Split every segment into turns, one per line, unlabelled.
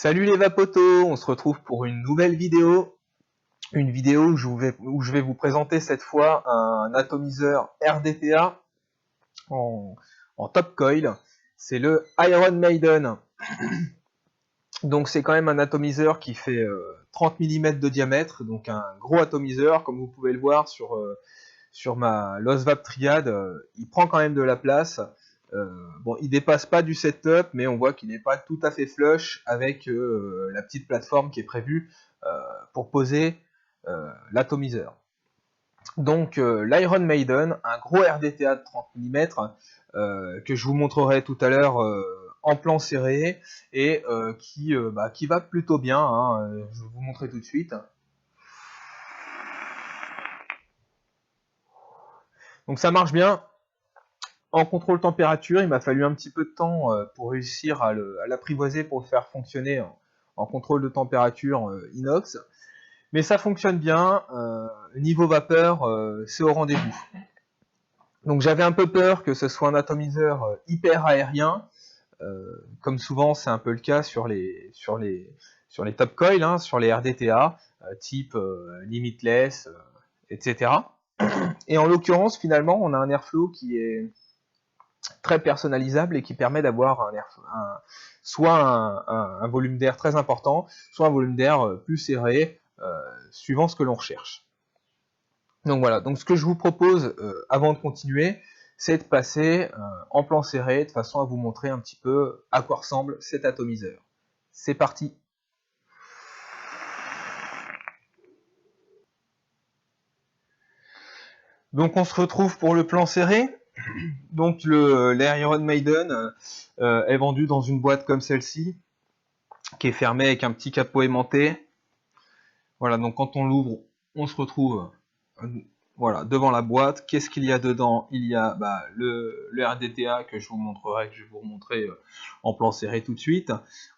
Salut les vapotos, on se retrouve pour une nouvelle vidéo. Une vidéo où je vais vous présenter cette fois un atomiseur RDTA en, en top coil. C'est le Iron Maiden. Donc c'est quand même un atomiseur qui fait 30 mm de diamètre, donc un gros atomiseur, comme vous pouvez le voir sur ma Losvap Triad. Il prend quand même de la place. Bon, il dépasse pas du setup, mais on voit qu'il n'est pas tout à fait flush avec la petite plateforme qui est prévue pour poser l'atomiseur. Donc l'Iron Maiden, un gros RDTA de 30 mm que je vous montrerai tout à l'heure en plan serré et qui va plutôt bien, hein, je vais vous montrer tout de suite. Donc ça marche bien. En contrôle température, il m'a fallu un petit peu de temps pour réussir à l'apprivoiser, pour le faire fonctionner en contrôle de température inox. Mais ça fonctionne bien, niveau vapeur, c'est au rendez-vous. Donc j'avais un peu peur que ce soit un atomiseur hyper aérien, comme souvent c'est un peu le cas sur les top coils, hein, sur les RDTA, type Limitless, etc. Et en l'occurrence, finalement, on a un airflow qui est très personnalisable et qui permet d'avoir soit un volume d'air très important, soit un volume d'air plus serré, suivant ce que l'on recherche. Donc voilà, donc ce que je vous propose avant de continuer, c'est de passer en plan serré, de façon à vous montrer un petit peu à quoi ressemble cet atomiseur. C'est parti. Donc on se retrouve pour le plan serré. Donc l'Iron Maiden est vendu dans une boîte comme celle-ci, qui est fermée avec un petit capot aimanté. Voilà, donc quand on l'ouvre, on se retrouve voilà, devant la boîte. Qu'est-ce qu'il y a dedans? Il y a le RDTA que je vous montrerai, que je vais vous remontrer en plan serré tout de suite.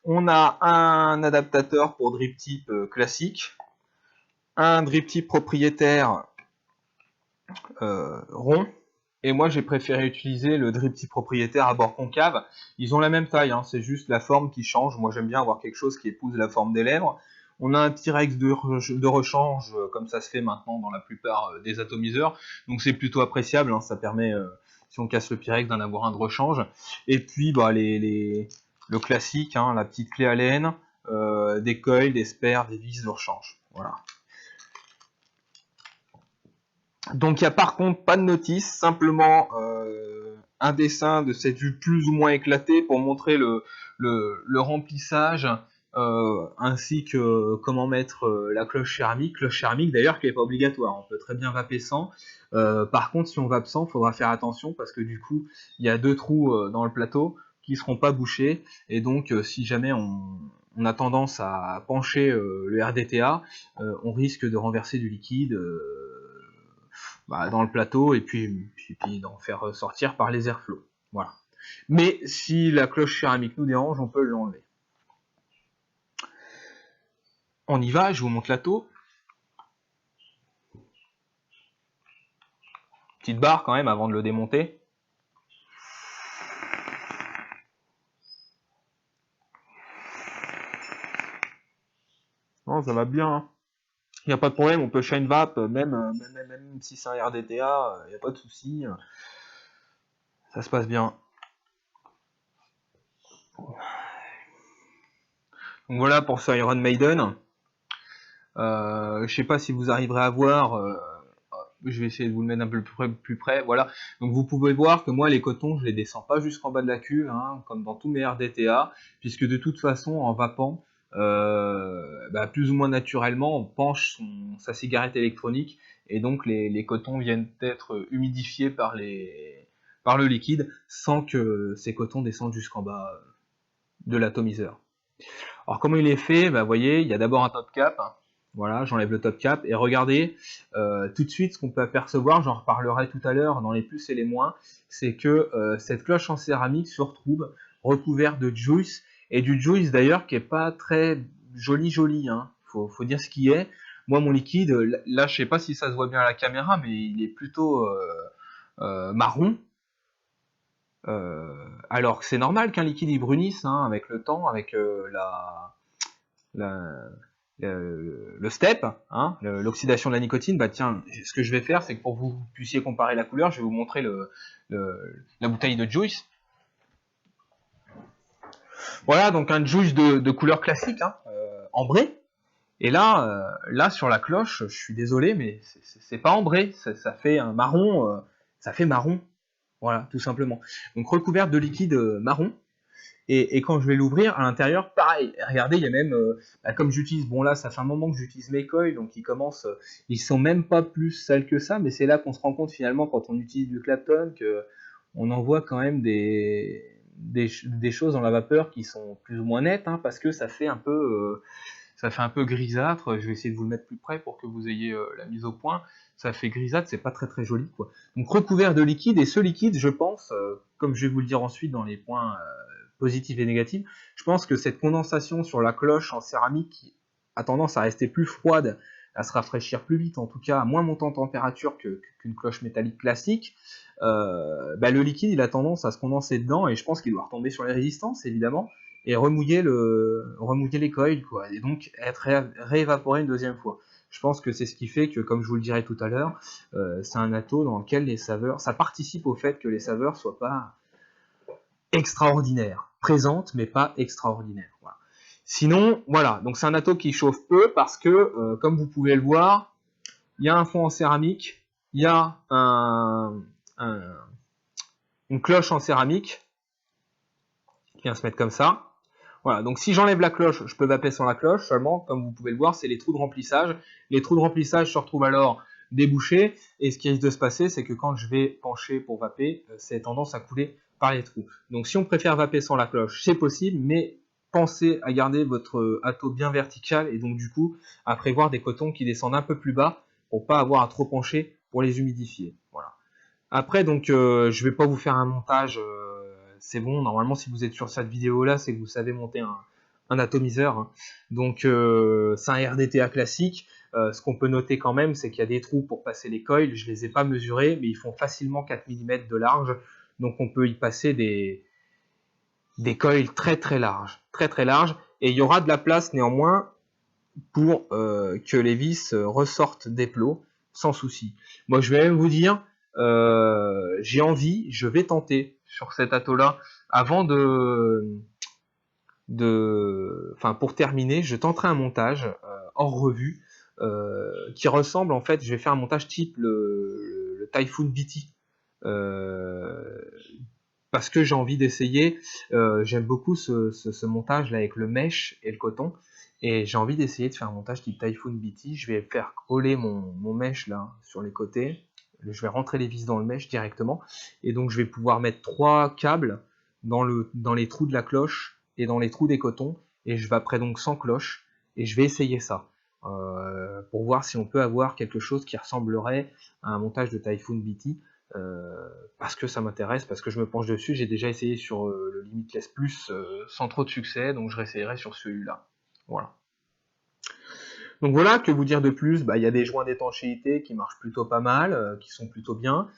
On a un adaptateur pour drip tip classique, un drip tip propriétaire rond, et moi j'ai préféré utiliser le drip tip propriétaire à bord concave. Ils ont la même taille, hein, c'est juste la forme qui change. Moi j'aime bien avoir quelque chose qui épouse la forme des lèvres. On a un Pyrex de rechange, comme ça se fait maintenant dans la plupart des atomiseurs, donc c'est plutôt appréciable, hein, ça permet, si on casse le Pyrex, d'en avoir un de rechange. Et puis le classique, hein, la petite clé Allen, des coils, des spares, des vis de rechange. Voilà. Donc il n'y a par contre pas de notice, simplement un dessin de cette vue plus ou moins éclatée pour montrer le remplissage, ainsi que comment mettre la cloche céramique d'ailleurs qui n'est pas obligatoire, on peut très bien vaper sans. Par contre si on vape sans, il faudra faire attention parce que du coup il y a 2 trous dans le plateau qui ne seront pas bouchés, et donc si jamais on a tendance à pencher le RDTA, on risque de renverser du liquide dans le plateau et puis d'en faire sortir par les airflows. Voilà. Mais si la cloche céramique nous dérange, on peut l'enlever. On y va, je vous montre l'atto. Petite barre quand même avant de le démonter. Non, ça va bien. Hein. Il n'y a pas de problème, on peut shine vap, même si c'est un RDTA, il n'y a pas de souci. Ça se passe bien. Donc voilà pour ce Iron Maiden. Je sais pas si vous arriverez à voir, je vais essayer de vous le mettre un peu plus près, voilà. Donc vous pouvez voir que moi les cotons, je les descends pas jusqu'en bas de la cuve, hein, comme dans tous mes RDTA, puisque de toute façon en vapant, plus ou moins naturellement, on penche sa cigarette électronique, et donc les cotons viennent être humidifiés par le liquide, sans que ces cotons descendent jusqu'en bas de l'atomiseur. Alors comment il est fait? Vous voyez, il y a d'abord un top cap. Voilà, j'enlève le top cap et regardez tout de suite ce qu'on peut apercevoir, j'en reparlerai tout à l'heure dans les plus et les moins, c'est que cette cloche en céramique se retrouve recouverte de juice, et du juice d'ailleurs qui est pas très joli, hein. Faut dire ce qui est. Moi mon liquide, là je sais pas si ça se voit bien à la caméra, mais il est plutôt marron. Alors que c'est normal qu'un liquide il brunisse, hein, avec le temps, avec le step, hein, l'oxydation de la nicotine. Bah tiens, ce que je vais faire, c'est que pour que vous puissiez comparer la couleur, je vais vous montrer la bouteille de Juice. Voilà, donc un Juice de couleur classique, hein, ambré. Et là sur la cloche, je suis désolé, mais c'est pas ambré, ça fait un marron, ça fait marron. Voilà, tout simplement. Donc recouverte de liquide marron. Et quand je vais l'ouvrir, à l'intérieur, pareil. Regardez, il y a même, comme j'utilise, bon là, ça fait un moment que j'utilise mes coils, donc ils sont même pas plus sales que ça, mais c'est là qu'on se rend compte finalement quand on utilise du Clapton que on en voit quand même des choses dans la vapeur qui sont plus ou moins nettes, hein, parce que ça fait un peu grisâtre. Je vais essayer de vous le mettre plus près pour que vous ayez la mise au point. Ça fait grisâtre, c'est pas très très joli, quoi. Donc recouvert de liquide, et ce liquide, je pense, comme je vais vous le dire ensuite dans les points positifs et négatifs, je pense que cette condensation sur la cloche en céramique qui a tendance à rester plus froide, à se rafraîchir plus vite, en tout cas à moins monter en température qu'une cloche métallique classique, le liquide il a tendance à se condenser dedans, et je pense qu'il doit retomber sur les résistances évidemment, et remouiller les coils, quoi, et donc être réévaporé une deuxième fois. Je pense que c'est ce qui fait que, comme je vous le dirai tout à l'heure, c'est un atto dans lequel les saveurs, ça participe au fait que les saveurs soient pas extraordinaires, présentes mais pas extraordinaires. Voilà. Sinon, voilà, donc c'est un atto qui chauffe peu parce que, comme vous pouvez le voir, il y a un fond en céramique, il y a une cloche en céramique qui vient se mettre comme ça. Voilà, donc si j'enlève la cloche, je peux vaper sans la cloche, seulement, comme vous pouvez le voir, c'est les trous de remplissage. Les trous de remplissage se retrouvent alors débouchés, et ce qui risque de se passer, c'est que quand je vais pencher pour vaper, c'est tendance à couler par les trous. Donc si on préfère vaper sans la cloche, c'est possible, mais pensez à garder votre atto bien vertical, et donc du coup, à prévoir des cotons qui descendent un peu plus bas, pour pas avoir à trop pencher pour les humidifier. Voilà. Après, donc, je vais pas vous faire un montage, c'est bon, normalement, si vous êtes sur cette vidéo-là, c'est que vous savez monter un atomiseur, hein. Donc, c'est un RDTA classique. Ce qu'on peut noter quand même, c'est qu'il y a des trous pour passer les coils. Je les ai pas mesurés, mais ils font facilement 4 mm de large. Donc, on peut y passer des coils très très larges. Très très larges. Et il y aura de la place néanmoins pour que les vis ressortent des plots sans souci. Moi, je vais même vous dire, j'ai envie, je vais tenter sur cet atto-là, avant pour terminer, je tenterai un montage hors revue qui ressemble, en fait, je vais faire un montage type le Typhoon BT. Parce que j'ai envie d'essayer, j'aime beaucoup ce montage là avec le mesh et le coton, et j'ai envie d'essayer de faire un montage type Typhoon BT. Je vais faire coller mon mesh là sur les côtés, je vais rentrer les vis dans le mesh directement, et donc je vais pouvoir mettre 3 câbles dans les trous de la cloche et dans les trous des cotons, et je vaperai donc sans cloche, et je vais essayer ça pour voir si on peut avoir quelque chose qui ressemblerait à un montage de Typhoon BT. Parce que ça m'intéresse, parce que je me penche dessus. J'ai déjà essayé sur le Limitless Plus sans trop de succès, donc je réessayerai sur celui-là. Voilà. Donc voilà, que vous dire de plus? Il y a des joints d'étanchéité qui marchent plutôt pas mal, qui sont plutôt bien.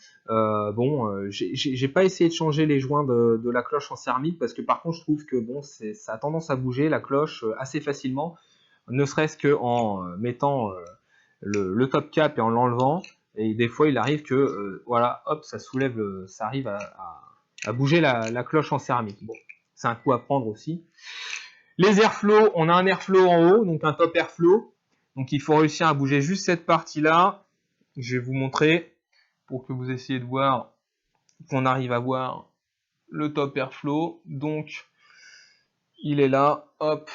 J'ai pas essayé de changer les joints de la cloche en céramique, parce que par contre je trouve que bon, ça a tendance à bouger la cloche assez facilement, ne serait-ce que en mettant le top cap et en l'enlevant. Et des fois, il arrive que, voilà, hop, ça soulève, ça arrive à bouger la cloche en céramique. Bon, c'est un coup à prendre aussi. Les airflow, on a un airflow en haut, donc un top airflow. Donc il faut réussir à bouger juste cette partie-là. Je vais vous montrer pour que vous essayiez de voir qu'on arrive à voir le top airflow. Donc il est là, hop,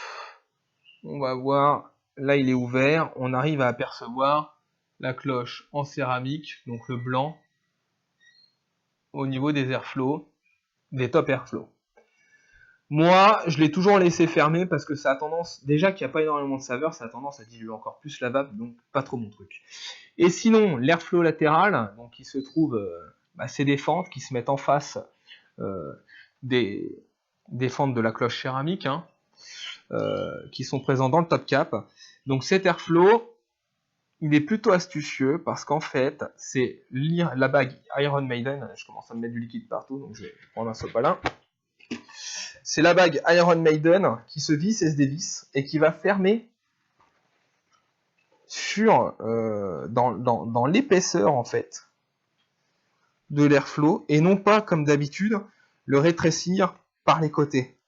on va voir. Là, il est ouvert. On arrive à apercevoir la cloche en céramique, donc le blanc, au niveau des airflow, des top airflow. Moi, je l'ai toujours laissé fermer parce que ça a tendance, déjà qu'il n'y a pas énormément de saveur, ça a tendance à diluer encore plus la vape, donc pas trop mon truc. Et sinon, l'airflow latéral, donc qui se trouve, c'est des fentes qui se mettent en face des fentes de la cloche céramique, hein, qui sont présentes dans le top cap. Donc cet airflow, il est plutôt astucieux parce qu'en fait, c'est la bague Iron Maiden. Je commence à me mettre du liquide partout, donc je vais prendre un sopalin. c'est la bague Iron Maiden qui se visse et se dévisse et qui va fermer sur dans l'épaisseur en fait de l'airflow et non pas comme d'habitude le rétrécir par les côtés.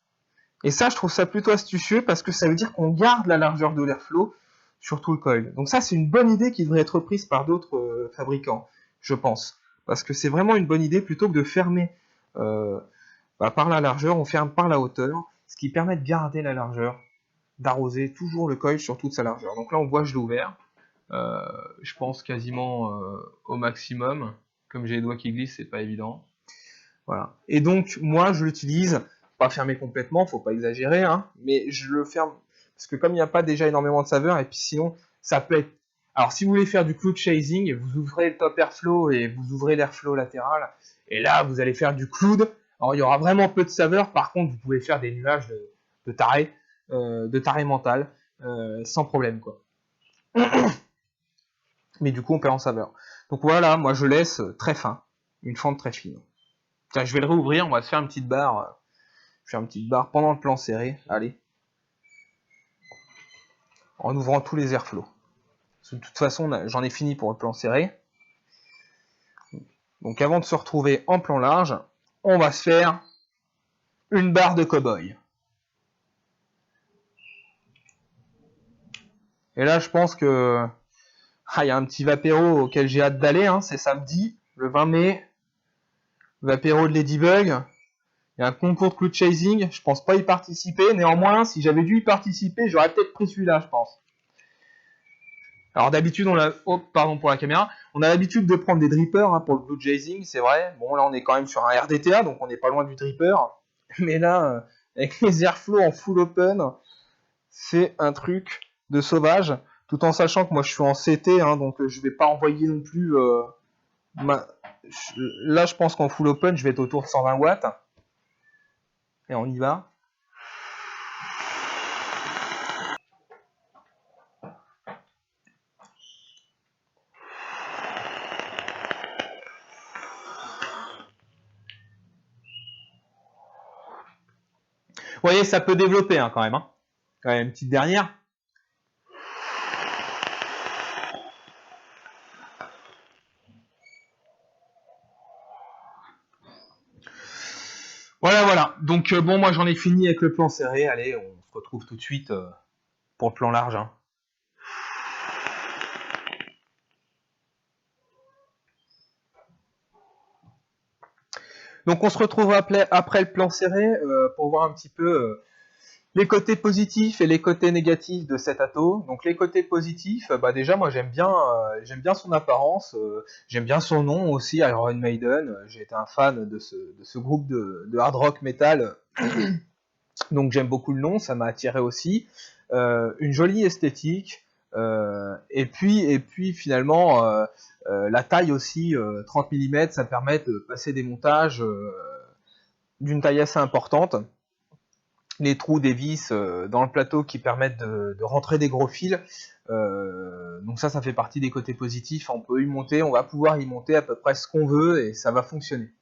Et ça, je trouve ça plutôt astucieux parce que ça veut dire qu'on garde la largeur de l'airflow sur tout le coil. Donc ça, c'est une bonne idée qui devrait être reprise par d'autres fabricants, je pense. Parce que c'est vraiment une bonne idée plutôt que de fermer par la largeur, on ferme par la hauteur, ce qui permet de garder la largeur, d'arroser toujours le coil sur toute sa largeur. Donc là, on voit, je l'ai ouvert. Je pense quasiment au maximum. Comme j'ai les doigts qui glissent, c'est pas évident. Voilà. Et donc, moi, je l'utilise, pas fermé complètement, faut pas exagérer, hein, mais je le ferme, parce que comme il n'y a pas déjà énormément de saveur, et puis sinon, ça peut être... Alors, si vous voulez faire du cloud chasing, vous ouvrez le top airflow et vous ouvrez l'airflow latéral, et là, vous allez faire du cloud. Alors, il y aura vraiment peu de saveur, par contre, vous pouvez faire des nuages de taré mental, sans problème, quoi. Mais du coup, on perd en saveur. Donc voilà, moi, je laisse très fin, une fente très fine. Tiens, je vais le réouvrir, on va se faire une petite barre. Je fais une petite barre pendant le plan serré, allez. En ouvrant tous les airflows. De toute façon, j'en ai fini pour le plan serré. Donc avant de se retrouver en plan large, on va se faire une barre de cow-boy. Et là, je pense que il y a un petit vapéro auquel j'ai hâte d'aller, hein, c'est samedi, le 20 mai. Vapéro de Ladybug. Il y a un concours de cloud chasing, je pense pas y participer. Néanmoins, si j'avais dû y participer, j'aurais peut-être pris celui-là, je pense. Alors d'habitude, pardon pour la caméra, on a l'habitude de prendre des drippers hein, pour le cloud chasing, c'est vrai. Bon, là, on est quand même sur un RDTA, donc on n'est pas loin du dripper. Mais là, avec les airflows en full open, c'est un truc de sauvage. Tout en sachant que moi, je suis en CT, hein, donc je vais pas envoyer non plus... Là, je pense qu'en full open, je vais être autour de 120 watts. Et on y va. Vous voyez, ça peut développer hein, quand même. Hein. Quand même, une petite dernière. Voilà. Donc bon, moi j'en ai fini avec le plan serré. Allez, on se retrouve tout de suite pour le plan large. Hein. Donc on se retrouve après le plan serré pour voir un petit peu les côtés positifs et les côtés négatifs de cet atto. Donc les côtés positifs, déjà moi j'aime bien son apparence, j'aime bien son nom aussi, Iron Maiden. J'ai été un fan de ce groupe de hard rock metal, donc j'aime beaucoup le nom, ça m'a attiré aussi. Une jolie esthétique, et puis finalement la taille aussi, 30 mm, ça permet de passer des montages d'une taille assez importante. Les trous des vis dans le plateau qui permettent de rentrer des gros fils. Donc ça fait partie des côtés positifs. On peut y monter, on va pouvoir y monter à peu près ce qu'on veut et ça va fonctionner.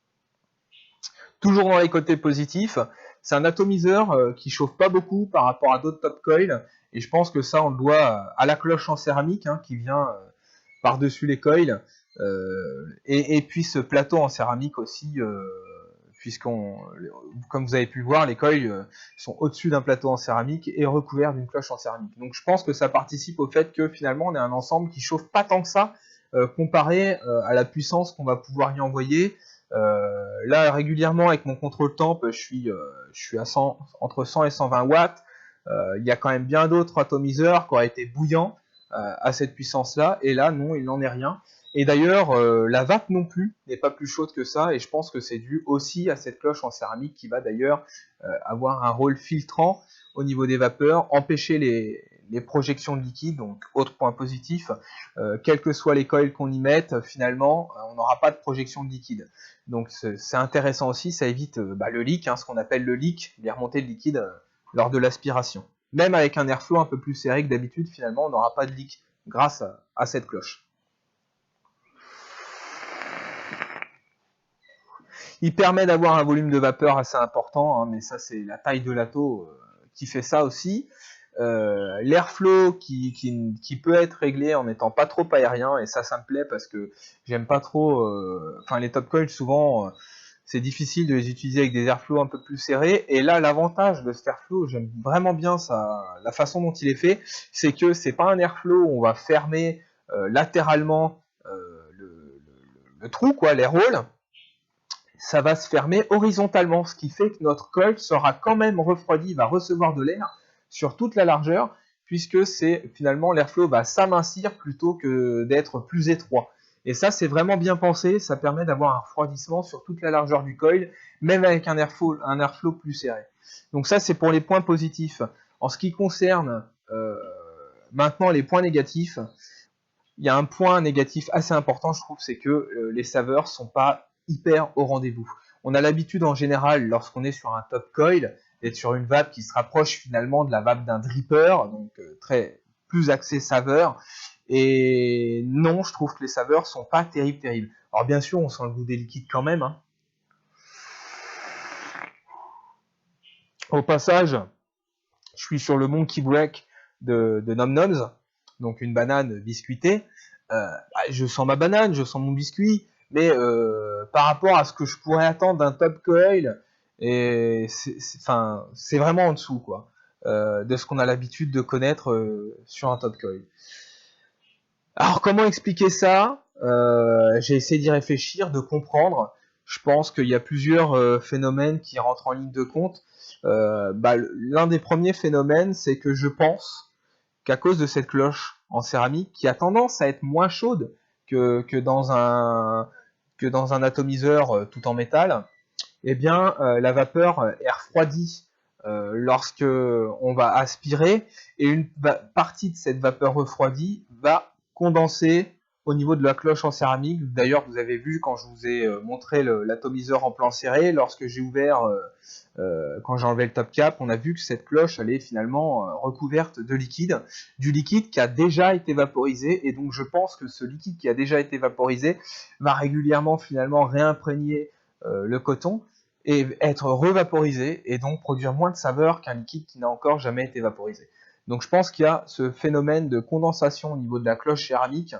Toujours dans les côtés positifs, c'est un atomiseur qui chauffe pas beaucoup par rapport à d'autres top coils. Et je pense que ça, on le doit à la cloche en céramique hein, qui vient par-dessus les coils. Et puis ce plateau en céramique aussi, comme vous avez pu voir, les coils sont au-dessus d'un plateau en céramique et recouverts d'une cloche en céramique. Donc je pense que ça participe au fait que finalement on est un ensemble qui chauffe pas tant que ça comparé à la puissance qu'on va pouvoir y envoyer. Là régulièrement avec mon contrôle temp, je suis à entre 100 et 120 watts. Il y a quand même bien d'autres atomiseurs qui auraient été bouillants à cette puissance-là, et là non, il n'en est rien. Et d'ailleurs, la vape non plus n'est pas plus chaude que ça, et je pense que c'est dû aussi à cette cloche en céramique qui va d'ailleurs avoir un rôle filtrant au niveau des vapeurs, empêcher les projections de liquide. Donc autre point positif, quels que soient les coils qu'on y mette, finalement, on n'aura pas de projection de liquide. Donc c'est intéressant aussi, ça évite le leak, hein, ce qu'on appelle le leak, les remontées de liquide lors de l'aspiration. Même avec un airflow un peu plus serré que d'habitude, finalement, on n'aura pas de leak grâce à cette cloche. Il permet d'avoir un volume de vapeur assez important, hein, mais ça c'est la taille de l'atto qui fait ça aussi. L'airflow qui peut être réglé en n'étant pas trop aérien, et ça me plaît parce que j'aime pas trop, enfin les top coils souvent c'est difficile de les utiliser avec des airflows un peu plus serrés, et là l'avantage de cet airflow, j'aime vraiment bien la façon dont il est fait, c'est que c'est pas un airflow où on va fermer latéralement le trou, quoi, l'air hole. Ça va se fermer horizontalement, ce qui fait que notre coil sera quand même refroidi, va recevoir de l'air sur toute la largeur, puisque c'est finalement l'airflow va s'amincir plutôt que d'être plus étroit. Et ça, c'est vraiment bien pensé, ça permet d'avoir un refroidissement sur toute la largeur du coil, même avec un airflow plus serré. Donc ça, c'est pour les points positifs. En ce qui concerne maintenant les points négatifs, il y a un point négatif assez important, je trouve, c'est que les saveurs sont pas hyper au rendez-vous. On a l'habitude en général, lorsqu'on est sur un top coil, d'être sur une vape qui se rapproche finalement de la vape d'un dripper, donc très plus axé saveur. Et non, je trouve que les saveurs sont pas terribles. Alors bien sûr, on sent le goût des liquides quand même, hein. Au passage, je suis sur le Monkey Break de Nom Noms, donc une banane biscuitée. Je sens ma banane, je sens mon biscuit, mais par rapport à ce que je pourrais attendre d'un top coil, et c'est vraiment en dessous, quoi, de ce qu'on a l'habitude de connaître sur un top coil. Alors comment expliquer ça? J'ai essayé d'y réfléchir, de comprendre. Je pense qu'il y a plusieurs phénomènes qui rentrent en ligne de compte. L'un des premiers phénomènes, c'est que je pense qu'à cause de cette cloche en céramique, qui a tendance à être moins chaude que dans un atomiseur tout en métal, eh bien la vapeur est refroidie lorsque on va aspirer, et une partie de cette vapeur refroidie va condenser au niveau de la cloche en céramique. D'ailleurs, vous avez vu quand je vous ai montré l'atomiseur en plan serré, lorsque j'ai ouvert, quand j'ai enlevé le top cap, on a vu que cette cloche elle est finalement recouverte de liquide, du liquide qui a déjà été vaporisé, et donc je pense que ce liquide qui a déjà été vaporisé va régulièrement finalement réimprégner le coton et être revaporisé, et donc produire moins de saveur qu'un liquide qui n'a encore jamais été vaporisé. Donc je pense qu'il y a ce phénomène de condensation au niveau de la cloche céramique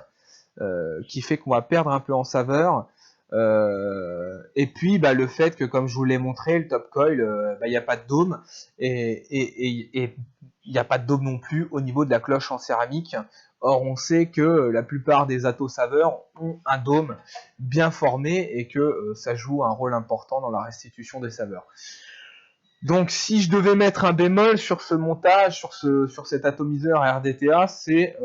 qui fait qu'on va perdre un peu en saveur. Et puis le fait que, comme je vous l'ai montré, le top coil, il n'y a pas de dôme, et il n'y a pas de dôme non plus au niveau de la cloche en céramique. Or, on sait que la plupart des atos saveurs ont un dôme bien formé, et que ça joue un rôle important dans la restitution des saveurs. Donc si je devais mettre un bémol sur ce montage, sur cet atomiseur RDTA, c'est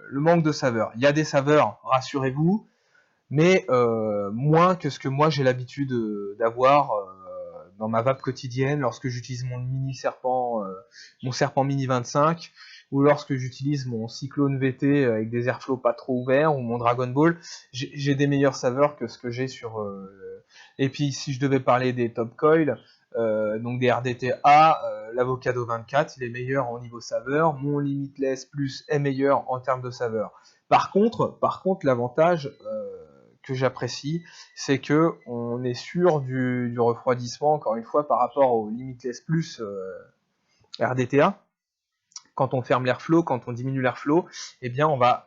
le manque de saveur. Il y a des saveurs, rassurez-vous, mais moins que ce que moi j'ai l'habitude d'avoir dans ma vape quotidienne, lorsque j'utilise mon mini serpent, mon serpent mini 25, ou lorsque j'utilise mon cyclone VT avec des airflows pas trop ouverts, ou mon Dragon Ball, j'ai des meilleures saveurs que ce que j'ai sur... Et puis si je devais parler des top coils, donc des RDTA, l'Avocado 24, il est meilleur en niveau saveur, mon Limitless Plus est meilleur en termes de saveur. Par contre, l'avantage que j'apprécie, c'est que on est sûr du refroidissement, encore une fois, par rapport au Limitless Plus RDTA. Quand on ferme l'airflow, quand on diminue l'airflow, eh bien on va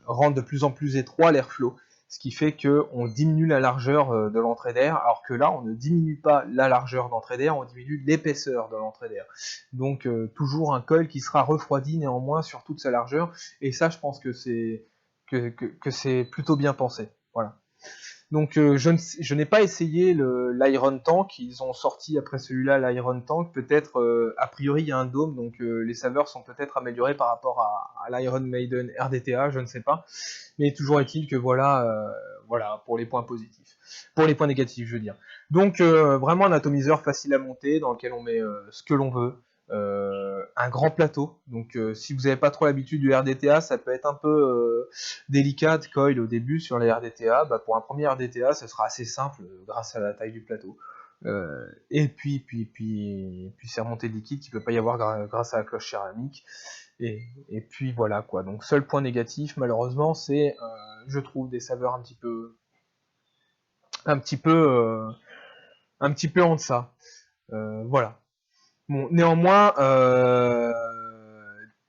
rendre de plus en plus étroit l'airflow, ce qui fait qu'on diminue la largeur de l'entrée d'air, alors que là on ne diminue pas la largeur d'entrée d'air, on diminue l'épaisseur de l'entrée d'air. Donc toujours un coil qui sera refroidi néanmoins sur toute sa largeur, et ça je pense que c'est plutôt bien pensé. Voilà. Donc je n'ai pas essayé l'Iron Tank, ils ont sorti après celui-là l'Iron Tank, peut-être a priori il y a un dôme, donc les saveurs sont peut-être améliorées par rapport à l'Iron Maiden RDTA, je ne sais pas, mais toujours est-il que voilà pour les points positifs, pour les points négatifs je veux dire. Donc vraiment un atomiseur facile à monter, dans lequel on met ce que l'on veut. Un grand plateau, donc si vous n'avez pas trop l'habitude du RDTA, ça peut être un peu délicat de coil au début sur les RDTA. Pour un premier RDTA, ce sera assez simple grâce à la taille du plateau. Et puis c'est remonté de liquide qu'il ne peut pas y avoir grâce à la cloche céramique. Et puis voilà quoi. Donc seul point négatif malheureusement, c'est je trouve des saveurs un petit peu un petit peu, en deçà. Voilà. Bon, néanmoins,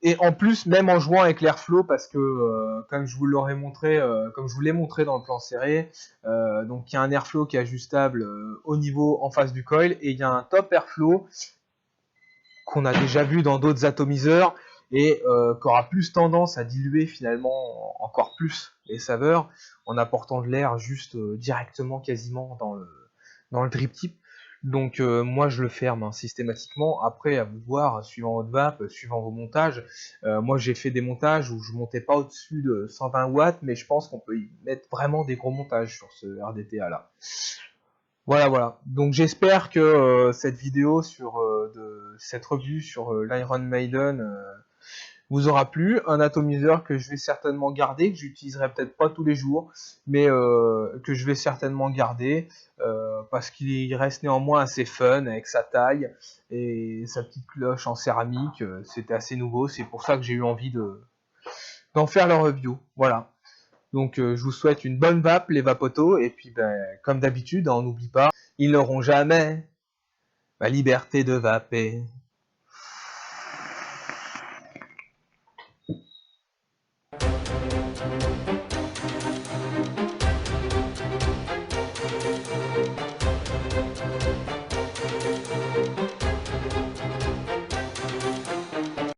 et en plus, même en jouant avec l'Airflow, parce que comme je vous l'aurais montré, comme je vous l'ai montré dans le plan serré, donc il y a un Airflow qui est ajustable au niveau en face du coil, et il y a un top Airflow qu'on a déjà vu dans d'autres atomiseurs et qui aura plus tendance à diluer finalement encore plus les saveurs en apportant de l'air juste directement quasiment dans le drip tip. Donc moi je le ferme systématiquement. Après à vous de voir, suivant votre vape, suivant vos montages. Moi j'ai fait des montages où je montais pas au-dessus de 120 watts, mais je pense qu'on peut y mettre vraiment des gros montages sur ce RDTA là. Voilà. Donc j'espère que cette vidéo sur cette revue sur l'Iron Maiden vous aura plu. Un atomiseur que je vais certainement garder, que j'utiliserai peut-être pas tous les jours, mais que je vais certainement garder parce qu'il reste néanmoins assez fun avec sa taille et sa petite cloche en céramique. C'était assez nouveau, c'est pour ça que j'ai eu envie d'en faire la review. Voilà. Donc je vous souhaite une bonne vape les vapotos et puis comme d'habitude, on n'oublie pas, ils n'auront jamais ma liberté de vaper.